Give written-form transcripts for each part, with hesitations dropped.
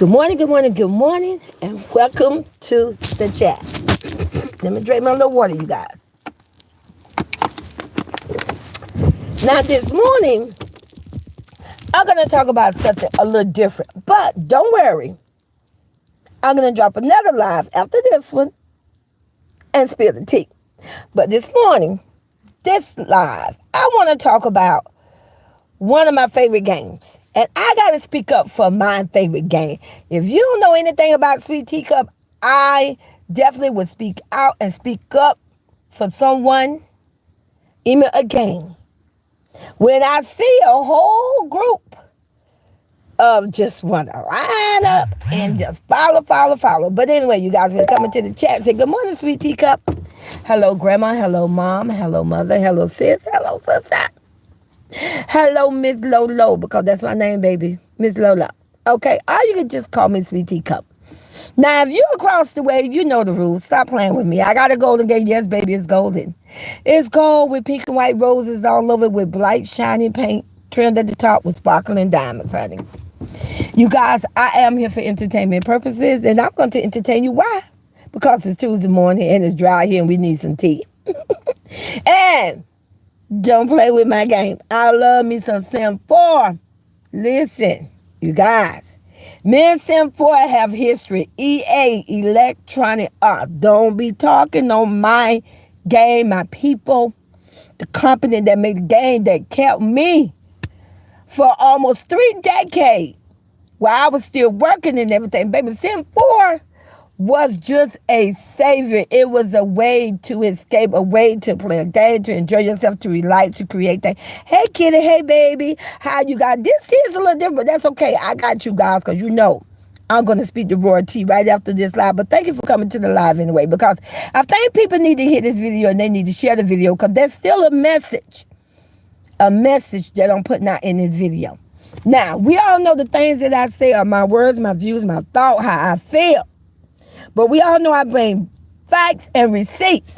Good morning, good morning, good morning, and welcome to the chat. Let me drink my little water, you guys. Now, this morning, I'm going to talk about something a little different, but don't worry. I'm going to drop another live after this one and spill the tea. But this morning, this live, I want to talk about one of my favorite games. And I got to speak up for my favorite game. If you don't know anything about Sweet Teacup, I definitely would speak out and speak up for someone, even a game. When I see a whole group of just want to line up and just follow. But anyway, you guys will come into the chat and say, good morning, Sweet Teacup. Hello, Grandma. Hello, Mom. Hello, Mother. Hello, Sis. Hello, Sister. Hello, Miss Lolo, because that's my name, baby. Miss Lola. Okay, or you can just call me Sweet Teacup. Now, if you're across the way, you know the rules. Stop playing with me. I got a golden gate. Yes, baby, it's golden. It's gold with pink and white roses all over it with bright, shiny paint trimmed at the top with sparkling diamonds, honey. You guys, I am here for entertainment purposes, and I'm going to entertain you. Why? Because it's Tuesday morning, and it's dry here, and we need some tea. And don't play with my game. I love me some Sim 4. Listen, you guys. Me and Sim 4 have history. EA, Electronic Arts. Don't be talking on my game, my people. The company that made the game that kept me for almost 3 decades while I was still working and everything. Baby, Sim 4 was just a savior. It was a way to escape, a way to play a game, to enjoy yourself, to relax, to create things. Hey, kitty. Hey, baby. How you got? This tea is a little different, but that's okay. I got you guys because you know I'm going to speak to Royal Tea right after this live. But thank you for coming to the live anyway, because I think people need to hear this video and they need to share the video because there's still a message that I'm putting out in this video. Now, we all know the things that I say are my words, my views, my thought, how I feel. But we all know I bring facts and receipts.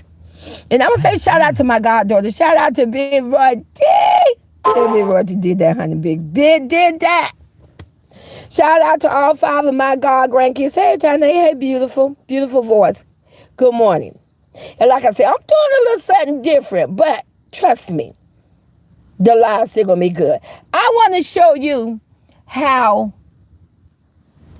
And I'm going to say shout out to my goddaughter. Shout out to Big Roy T. Big Roy T did that, honey. Big did that. Shout out to all 5 of my god grandkids. Hey, Tanya. Hey, beautiful voice. Good morning. And like I said, I'm doing a little something different. But trust me, the live's still going to be good. I want to show you how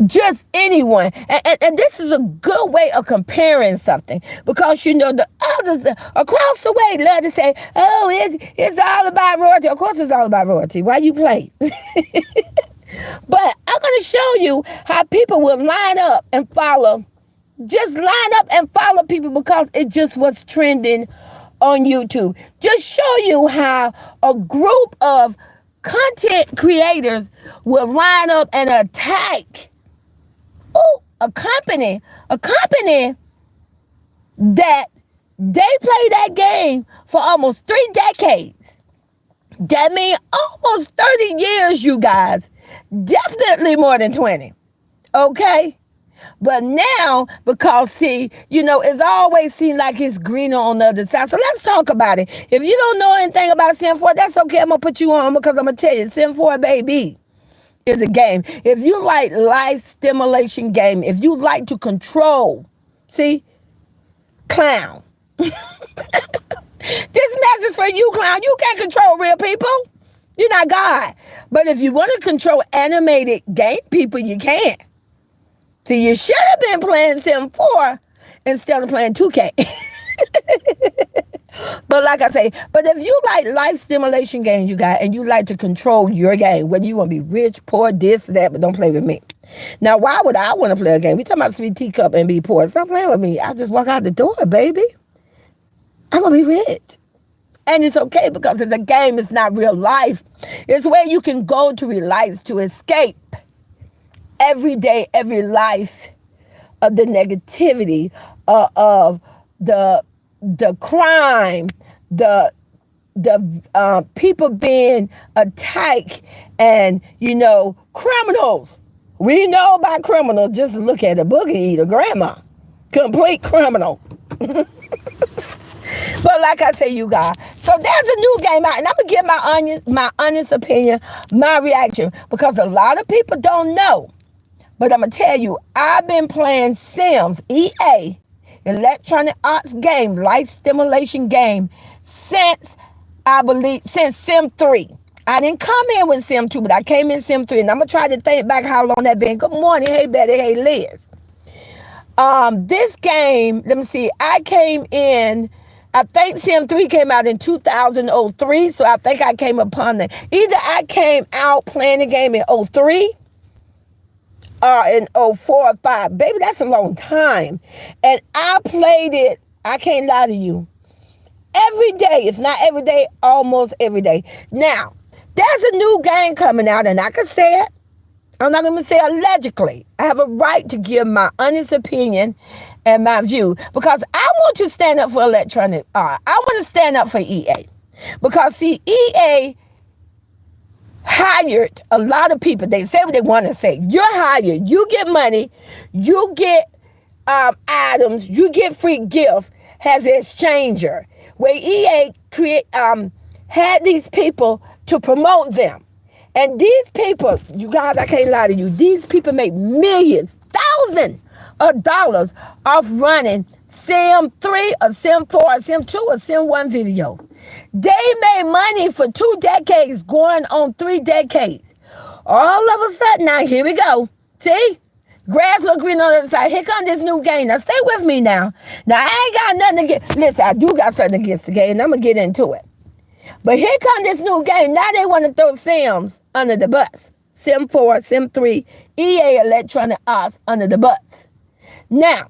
just anyone, and this is a good way of comparing something, because you know the others across the way love to say, oh, it's all about royalty. Of course it's all about royalty. Why you play? But I'm going to show you how people will line up and follow, just line up and follow people because it just was trending on YouTube. Just show you how a group of content creators will line up and attack a company that they play that game for almost 3 decades. That means almost 30 years, you guys. Definitely more than 20. Okay? But now, because see, you know, it's always seemed like it's greener on the other side. So let's talk about it. If you don't know anything about Sim 4, that's okay. I'm going to put you on because I'm going to tell you, Sim 4, baby, is a game. If you like life stimulation game, if you like to control, see, clown. This message is for you, clown. You can't control real people. You're not God. But if you want to control animated game people, you can. See, you should have been playing Sim 4 instead of playing 2K. But like I say, but if you like life stimulation games, you got, and you like to control your game, whether you want to be rich, poor, this, that, but don't play with me. Now, why would I want to play a game? We talking about Sweet Teacup and be poor. Stop playing with me. I just walk out the door, baby. I'm going to be rich. And it's okay because it's a game. It's not real life. It's where you can go to relax, to escape every day, every life of the negativity, of the crime, the people being attacked, and, you know, criminals. We know about criminals. Just look at the boogie eater, grandma. Complete criminal. But like I say, you guys, so there's a new game out, and I'm going to give my honest opinion, my reaction, because a lot of people don't know. But I'm going to tell you, I've been playing Sims, EA, Electronic Arts game, life stimulation game, since since Sim 3. I didn't come in with Sim 2, but I came in Sim 3. And I'm going to try to think back how long that been. Good morning. Hey, Betty. Hey, Liz. This game, let me see. I came in, I think Sim 3 came out in 2003. So I think I came upon it. Either I came out playing the game in 03 or in 04 or 5. Baby, that's a long time. And I played it, I can't lie to you, every day. If not every day, almost every day. Now, there's a new game coming out, and I can say it. I'm not going to say allegedly. I have a right to give my honest opinion and my view, because I want to stand up for electronic art. I want to stand up for EA. Because, see, EA hired a lot of people. They say what they want to say. You're hired. You get money. You get items. You get free gifts as an exchanger. Where EA had these people to promote them. And these people, you guys, I can't lie to you, these people make millions, thousands of dollars off running Sim 3 or Sim 4 or Sim 2 or Sim 1 video. They made money for 2 decades, going on 3 decades. All of a sudden, now here we go. See? Grass look green on the other side. Here comes this new game. Now stay with me now. Now I ain't got nothing against, listen, I do got something against the game, and I'm going to get into it. But here comes this new game. Now they want to throw Sims under the bus. Sim 4, Sim 3, EA Electronic Arts under the bus. Now,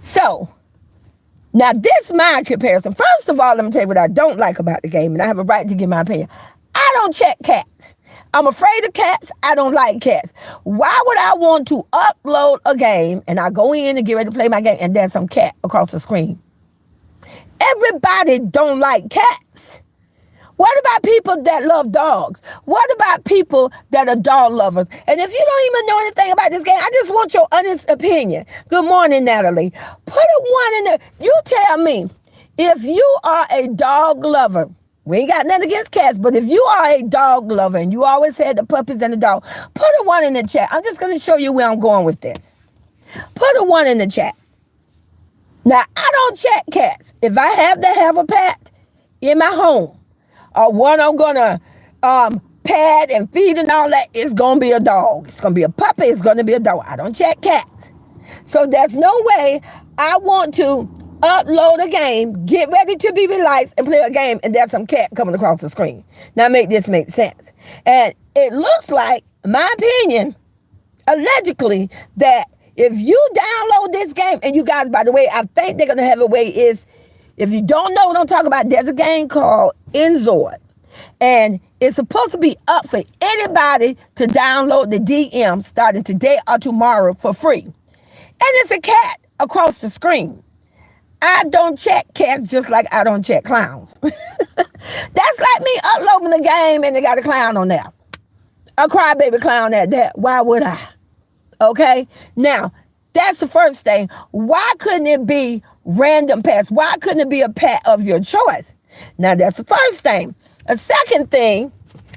this is my comparison. First of all, let me tell you what I don't like about the game, and I have a right to give my opinion. I don't check cats. I'm afraid of cats. I don't like cats. Why would I want to upload a game, and I go in and get ready to play my game, and there's some cat across the screen? Everybody don't like cats. What about people that love dogs? What about people that are dog lovers? And if you don't even know anything about this game, I just want your honest opinion. Good morning, Natalie. Put a 1 in there. You tell me, if you are a dog lover, we ain't got nothing against cats, but if you are a dog lover and you always had the puppies and the dog, put a 1 in the chat. I'm just going to show you where I'm going with this. Put a 1 in the chat. Now, I don't check cats. If I have to have a pet in my home, or one I'm going to pet and feed and all that, it's going to be a dog. It's going to be a puppy. It's going to be a dog. I don't check cats. So there's no way I want to upload a game, get ready to be released, and play a game, and there's some cat coming across the screen. Now, make this make sense. And it looks like, my opinion, allegedly, that if you download this game, and you guys, by the way, I think they're going to have a way is, if you don't know what I'm talking about, there's a game called Inzol. And it's supposed to be up for anybody to download the DM starting today or tomorrow for free. And it's a cat across the screen. I don't check cats just like I don't check clowns. That's like me uploading the game and they got a clown on there. A crybaby clown at that. Why would I? Okay? Now, that's the first thing. Why couldn't it be random pets? Why couldn't it be a pet of your choice? Now, that's the first thing. A second thing,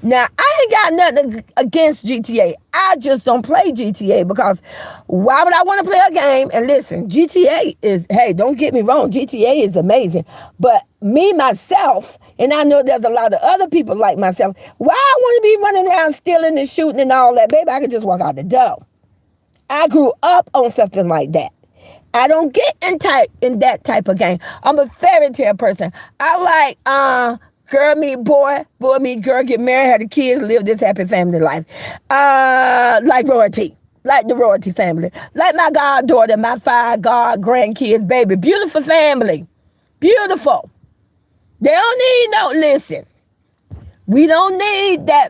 now, I ain't got nothing against GTA. I just don't play GTA because why would I want to play a game? And listen, GTA is, hey, don't get me wrong, GTA is amazing. But me, myself, and I know there's a lot of other people like myself, why I want to be running around stealing and shooting and all that? Baby, I could just walk out the door. I grew up on something like that. I don't get in that type of game. I'm a fairy tale person. I like girl meet boy, boy meet girl, get married, have the kids, live this happy family life. Like royalty, like the royalty family. Like my goddaughter, my 5 grandkids, baby. Beautiful family. Beautiful. They don't need listen. We don't need that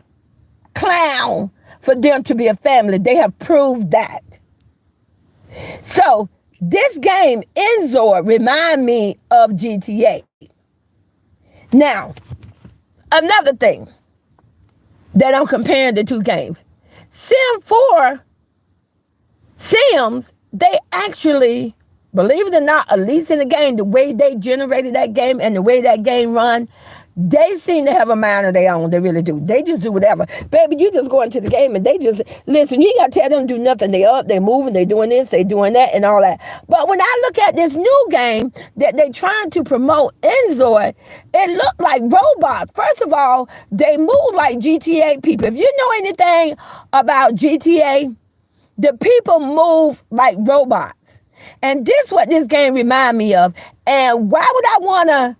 clown for them to be a family. They have proved that. So, this game, Inzol, remind me of GTA. Now, another thing that I'm comparing the two games. Sim 4, Sims, they actually, believe it or not, at least in the game, the way they generated that game and the way that game run, They seem to have a mind of their own. They really do. They just do whatever. Baby, you just go into the game and they just, listen, you ain't got to tell them to do nothing. They up, they moving, they doing this, they doing that and all that. But when I look at this new game that they trying to promote, Inzol, it looked like robots. First of all, they move like GTA people. If you know anything about GTA, the people move like robots. And this what this game remind me of. And why would I want to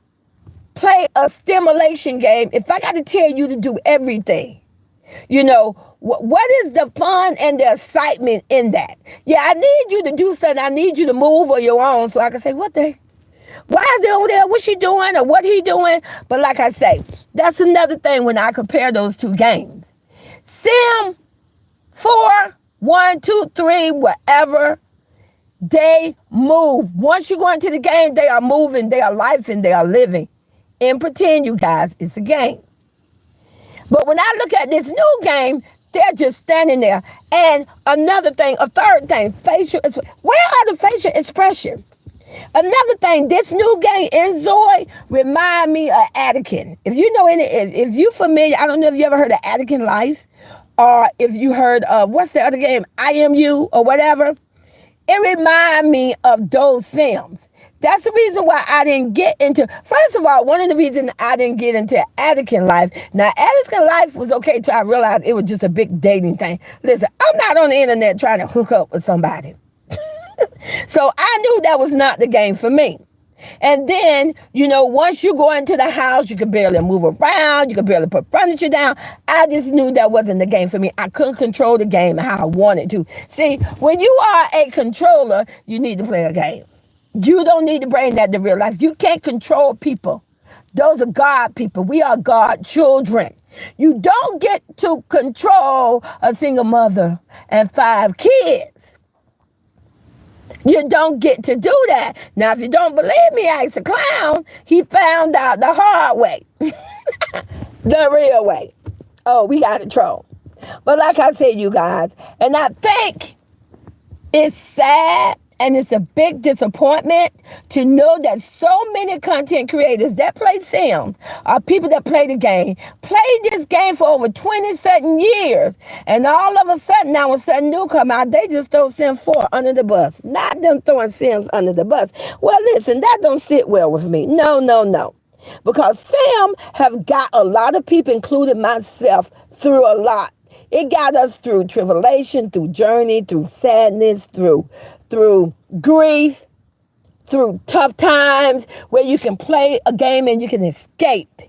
play a stimulation game if I got to tell you to do everything? You know, what is the fun and the excitement in that? Yeah, I need you to do something. I need you to move on your own so I can say, what the, why is they over there? What's she doing or what he doing? But like I say, that's another thing when I compare those two games. Sim 4, 1, 2, 3, whatever, they move. Once you go into the game, they are moving, they are life, and they are living. And pretend, you guys, it's a game. But when I look at this new game, they're just standing there. And another thing, a third thing, where are the facial expression? Another thing, this new game, Inzol, remind me of Attican. If you know any, if you familiar, I don't know if you ever heard of Attican Life, or if you heard of, what's the other game, I Am You, or whatever. It remind me of those Sims. That's the reason why I didn't get into, first of all, one of the reasons I didn't get into Attican Life. Now, Attican Life was okay till I realized it was just a big dating thing. Listen, I'm not on the internet trying to hook up with somebody. So I knew that was not the game for me. And then, you know, once you go into the house, you could barely move around. You could barely put furniture down. I just knew that wasn't the game for me. I couldn't control the game how I wanted to. See, when you are a controller, you need to play a game. You don't need to bring that to real life. You can't control people. Those are God people. We are God children. You don't get to control a single mother and 5 kids. You don't get to do that. Now, if you don't believe me, ask a clown. He found out the hard way. The real way. Oh, we got to troll. But like I said, you guys, and I think it's sad and it's a big disappointment to know that so many content creators that play Sims are people that play the game, played this game for over 20-something years. And all of a sudden, now when something new come out, they just throw Sim 4 under the bus. Not them throwing Sims under the bus. Well, listen, that don't sit well with me. No, no, no. Because Sim have got a lot of people, including myself, through a lot. It got us through tribulation, through journey, through sadness, through grief, through tough times where you can play a game and you can escape.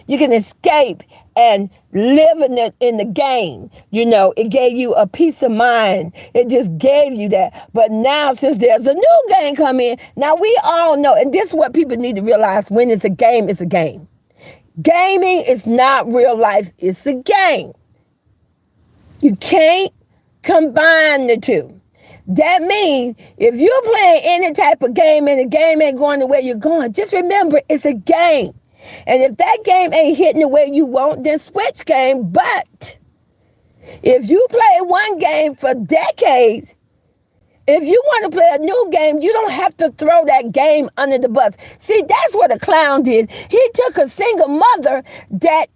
You can escape and live in the game. You know, it gave you a peace of mind. It just gave you that. But now, since there's a new game come in, now we all know, and this is what people need to realize: when it's a game, it's a game. Gaming is not real life, it's a game. You can't combine the two. That means if you're playing any type of game and the game ain't going the way you're going, just remember it's a game. And if that game ain't hitting the way you want, then switch game. But if you play one game for decades, if you want to play a new game, you don't have to throw that game under the bus. See, that's what a clown did. He took a single mother that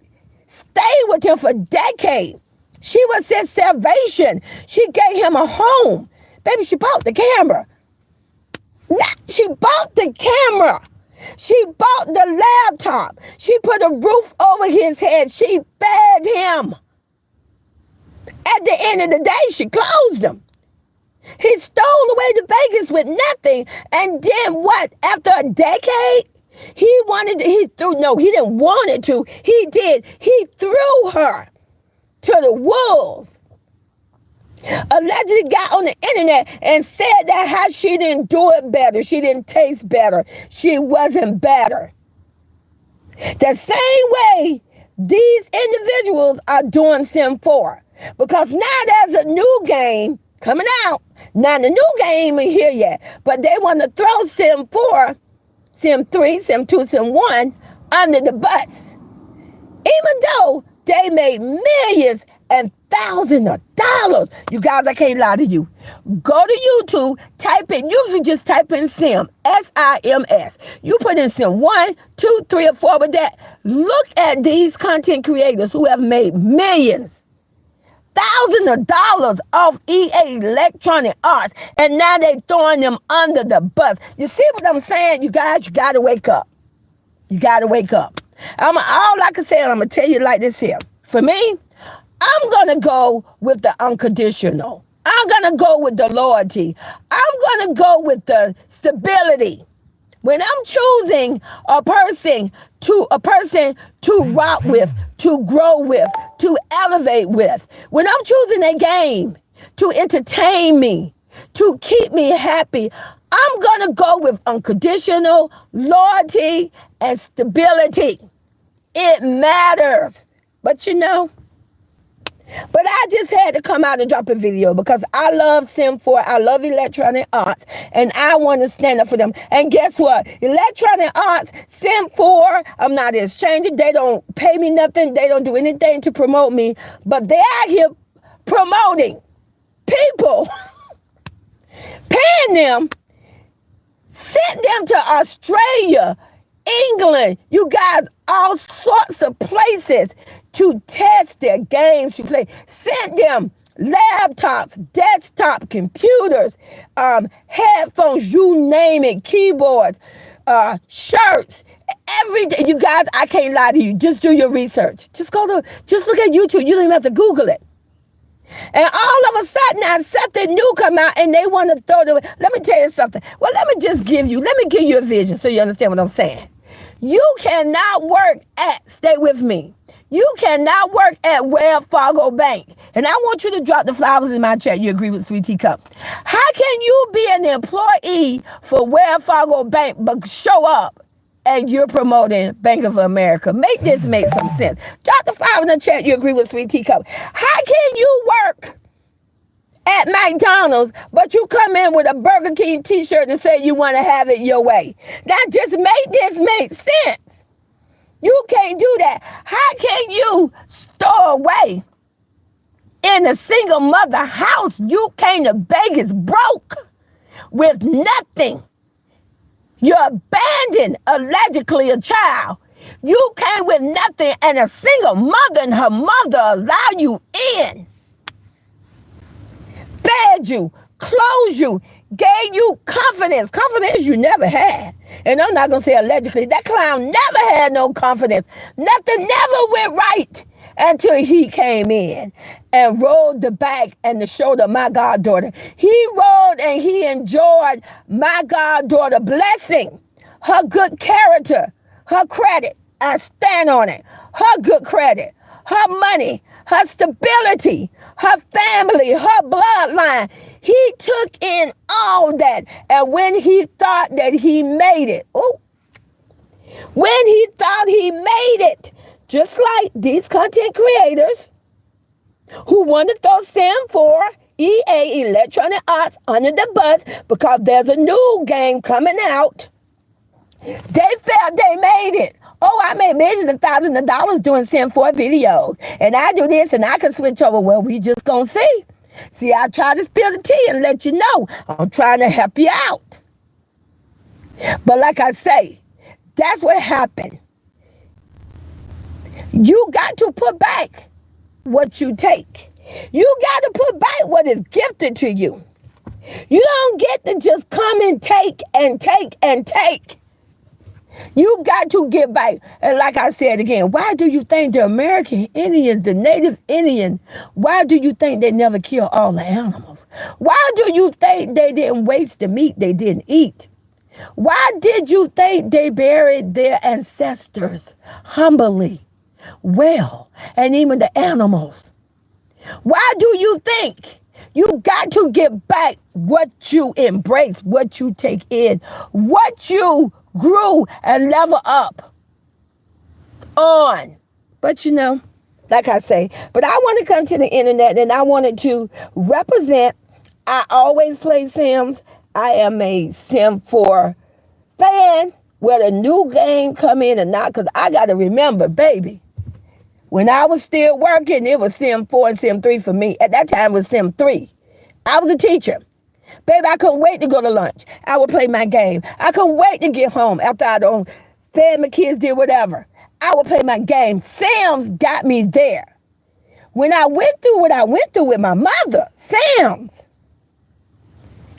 stayed with him for decades. She was his salvation. She gave him a home. Baby, she bought the camera. She bought the camera. She bought the laptop. She put a roof over his head. She fed him. At the end of the day, she closed him. He stole away to Vegas with nothing. And then what? After a decade, he didn't want it to. He did. He threw her to the wolves. Allegedly got on the internet and said that how she didn't do it better. She didn't taste better. She wasn't better. The same way these individuals are doing Sim 4. Because now there's a new game coming out. Now the new game ain't here yet. But they want to throw Sim 4, Sim 3, Sim 2, Sim 1 under the bus. Even though they made millions and thousands of dollars. You guys, I can't lie to you. Go to YouTube, type in, you can just type in Sim, S-I-M-S. You put in Sim 1, 2, 3, or 4 with that. Look at these content creators who have made millions, thousands of dollars off EA Electronic Arts, and now they're throwing them under the bus. You see what I'm saying? You guys, you got to wake up. You got to wake up. All I can say, I'm going to tell you like this here. For me, I'm going to go with the unconditional. I'm going to go with the loyalty. I'm going to go with the stability. When I'm choosing a person to rock with, to grow with, to elevate with, when I'm choosing a game to entertain me, to keep me happy, I'm going to go with unconditional loyalty and stability. It matters. But I just had to come out and drop a video because I love Sim 4, I love Electronic Arts, and I want to stand up for them. And guess what? Electronic Arts, Sim 4, I'm not a stranger. They don't pay me nothing. They don't do anything to promote me, but they're out here promoting people, paying them, sent them to Australia, England, you guys, all sorts of places to test their games to play. Sent them laptops, desktop computers, headphones, you name it, keyboards, shirts, everything. You guys, I can't lie to you. Just do your research. Just look at YouTube. You don't even have to Google it. And all of a sudden, now something new come out and they want to throw them. Let me tell you something. Well, let me give you a vision so you understand what I'm saying. You cannot work stay with me. You cannot work at Wells Fargo Bank. And I want you to drop the flowers in my chat. You agree with Sweet Teacup. How can you be an employee for Wells Fargo Bank but show up and you're promoting Bank of America? Make some sense. Drop the flowers in the chat. You agree with Sweet Teacup. How can you work at McDonald's, but you come in with a Burger King t-shirt and say you want to have it your way? Now just make this make sense. You can't do that. How can you store away in a single mother house? You came to Vegas broke with nothing. You abandoned allegedly a child. You came with nothing and a single mother and her mother allowed you in. Fed you, clothed you, gave you confidence you never had. And I'm not going to say allegedly. That clown never had no confidence. Nothing never went right until he came in and rolled the back and the shoulder of my goddaughter. He rolled and he enjoyed my goddaughter blessing, her good character, her credit. I stand on it. Her good credit, her money, her stability, her family, her bloodline. He took in all that. And when he thought that he made it, just like these content creators who want to throw Sim 4, EA Electronic Arts under the bus because there's a new game coming out, they felt they made it. Oh, I made millions of thousands of dollars doing Sim 4 videos. And I do this and I can switch over. Well, we just gonna see. See, I try to spill the tea and let you know. I'm trying to help you out. But like I say, that's what happened. You got to put back what you take. You got to put back what is gifted to you. You don't get to just come and take and take and take. You got to give back. And like I said again, why do you think the American Indians, the Native Indians, why do you think they never kill all the animals? Why do you think they didn't waste the meat they didn't eat? Why did you think they buried their ancestors humbly, well, and even the animals? Why do you think you got to get back what you embrace, what you take in, what you grew and level up on? But like I say, but I want to come to the internet and I wanted to represent. I always play Sims. I am a Sim 4 fan. Whether a new game come in or not, because I got to remember, baby, When I was still working, it was Sim 4 and Sim 3 for me. At that time, it was Sim 3. I was a teacher. Baby, I couldn't wait to go to lunch. I would play my game. I couldn't wait to get home after I done fed my kids, did whatever. I would play my game. Sims got me there. When I went through what I went through with my mother, Sims.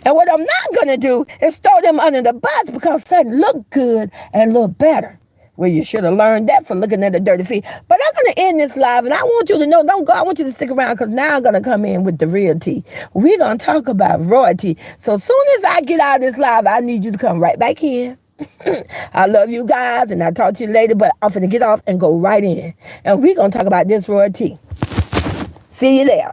And what I'm not going to do is throw them under the bus because something look good and look better. Well, you should have learned that from looking at the dirty feet. But I'm going to end this live, and I want you to know, don't go. I want you to stick around because now I'm going to come in with the real tea. We're going to talk about royalty. So as soon as I get out of this live, I need you to come right back in. I love you guys, and I'll talk to you later, but I'm going to get off and go right in. And we're going to talk about this royalty. See you there.